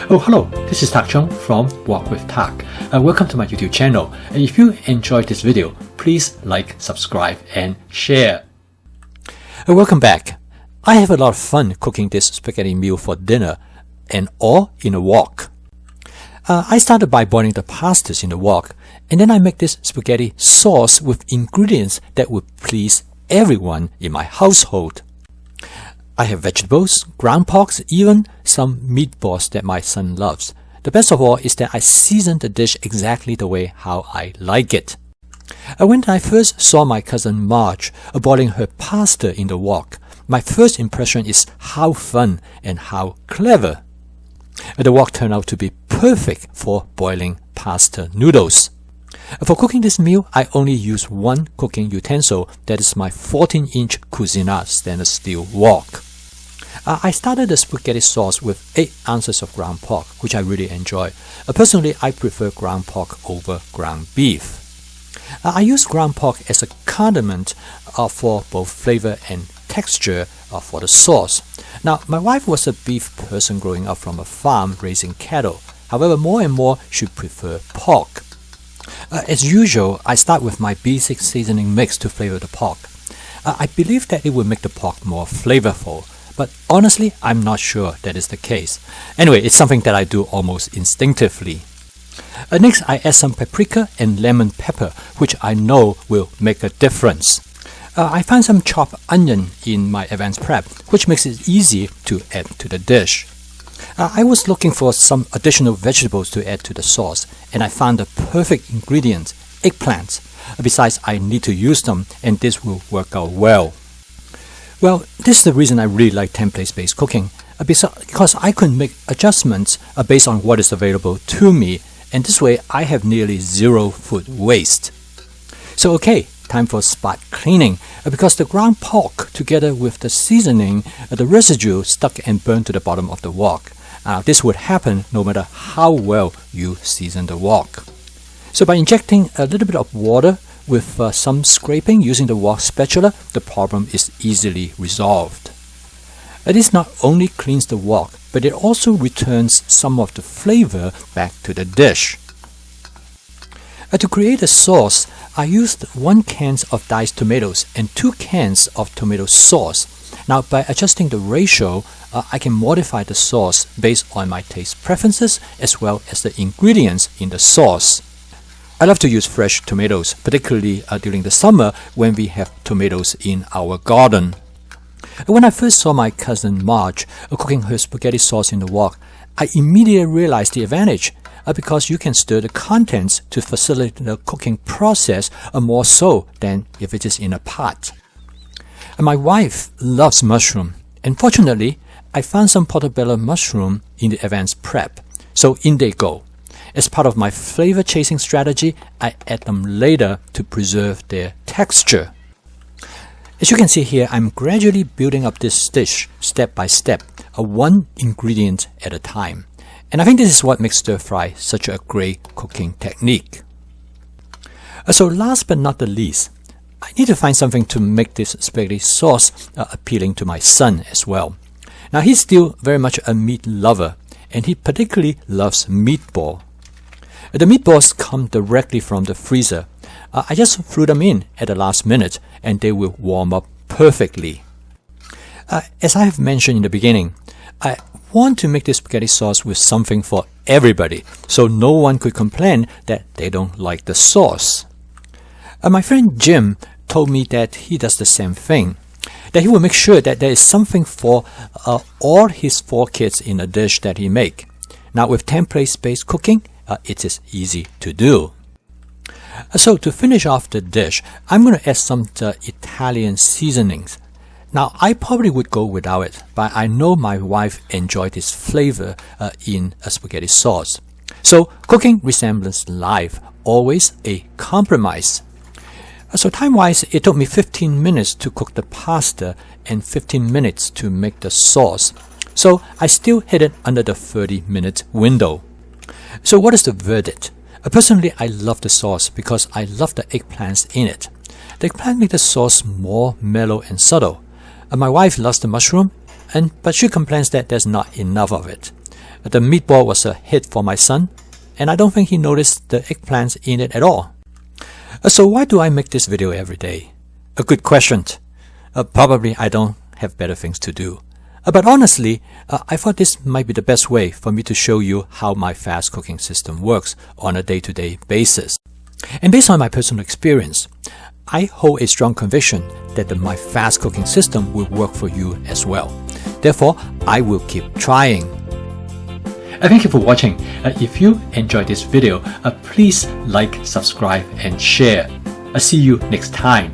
Oh, hello, this is Tak Chung from Walk with Tak. Welcome to my YouTube channel. And if you enjoyed this video, please like, subscribe, and share. Welcome back. I have a lot of fun cooking this spaghetti meal for dinner and all in a wok. I started by boiling the pastas in the wok, and then I make this spaghetti sauce with ingredients that would please everyone in my household. I have vegetables, ground pork, even some meatballs that my son loves. The best of all is that I season the dish exactly the way how I like it. When I first saw my cousin Marge boiling her pasta in the wok, my first impression is how fun and how clever. The wok turned out to be perfect for boiling pasta noodles. For cooking this meal, I only use one cooking utensil, that is my 14-inch Cuisinart stainless steel wok. I started the spaghetti sauce with 8 ounces of ground pork, which I really enjoy. Personally, I prefer ground pork over ground beef. I use ground pork as a condiment for both flavor and texture for the sauce. Now, my wife was a beef person growing up from a farm raising cattle. However, more and more she prefer pork. As usual, I start with my basic seasoning mix to flavor the pork. I believe that it will make the pork more flavorful, but honestly, I'm not sure that is the case. Anyway, it's something that I do almost instinctively. Next, I add some paprika and lemon pepper, which I know will make a difference. I found some chopped onion in my advanced prep, which makes it easy to add to the dish. I was looking for some additional vegetables to add to the sauce, and I found the perfect ingredient, eggplants. Besides, I need to use them, and this will work out well. Well, this is the reason I really like template-based cooking, because I can make adjustments based on what is available to me, and this way I have nearly zero food waste. So okay, time for spot cleaning, because the ground pork together with the seasoning, the residue stuck and burned to the bottom of the wok. This would happen no matter how well you season the wok. So by injecting a little bit of water with some scraping using the wok spatula, the problem is easily resolved. This not only cleans the wok, but it also returns some of the flavor back to the dish. To create a sauce, I used 1 can of diced tomatoes and 2 cans of tomato sauce. Now, by adjusting the ratio, I can modify the sauce based on my taste preferences as well as the ingredients in the sauce. I love to use fresh tomatoes, particularly during the summer when we have tomatoes in our garden. When I first saw my cousin Marge cooking her spaghetti sauce in the wok, I immediately realized the advantage because you can stir the contents to facilitate the cooking process more so than if it is in a pot. My wife loves mushroom, and fortunately, I found some portobello mushroom in the advanced prep, so in they go. As part of my flavor chasing strategy, I add them later to preserve their texture. As you can see here, I'm gradually building up this dish step by step, one ingredient at a time. And I think this is what makes stir fry such a great cooking technique. So last but not the least, I need to find something to make this spaghetti sauce appealing to my son as well. Now he's still very much a meat lover, and he particularly loves meatball. The meatballs come directly from the freezer. I just threw them in at the last minute and they will warm up perfectly. As I have mentioned in the beginning, I want to make this spaghetti sauce with something for everybody, so no one could complain that they don't like the sauce. My friend Jim told me that he does the same thing, that he will make sure that there is something for all his 4 kids in a dish that he make. Now with template-based cooking, it is easy to do. So to finish off the dish, I'm going to add some Italian seasonings. Now I probably would go without it, but I know my wife enjoyed this flavor in a spaghetti sauce. So cooking resembles life, always a compromise. So time-wise, it took me 15 minutes to cook the pasta and 15 minutes to make the sauce. So I still hit it under the 30-minute window. So what is the verdict? Personally, I love the sauce because I love the eggplants in it. The eggplant makes the sauce more mellow and subtle. My wife loves the mushroom, but she complains that there's not enough of it. The meatball was a hit for my son, and I don't think he noticed the eggplants in it at all. So why do I make this video every day? A good question. Probably I don't have better things to do. But honestly, I thought this might be the best way for me to show you how my fast cooking system works on a day-to-day basis. And based on my personal experience, I hold a strong conviction that my fast cooking system will work for you as well. Therefore, I will keep trying. Thank you for watching. If you enjoyed this video, please like, subscribe and share. See you next time.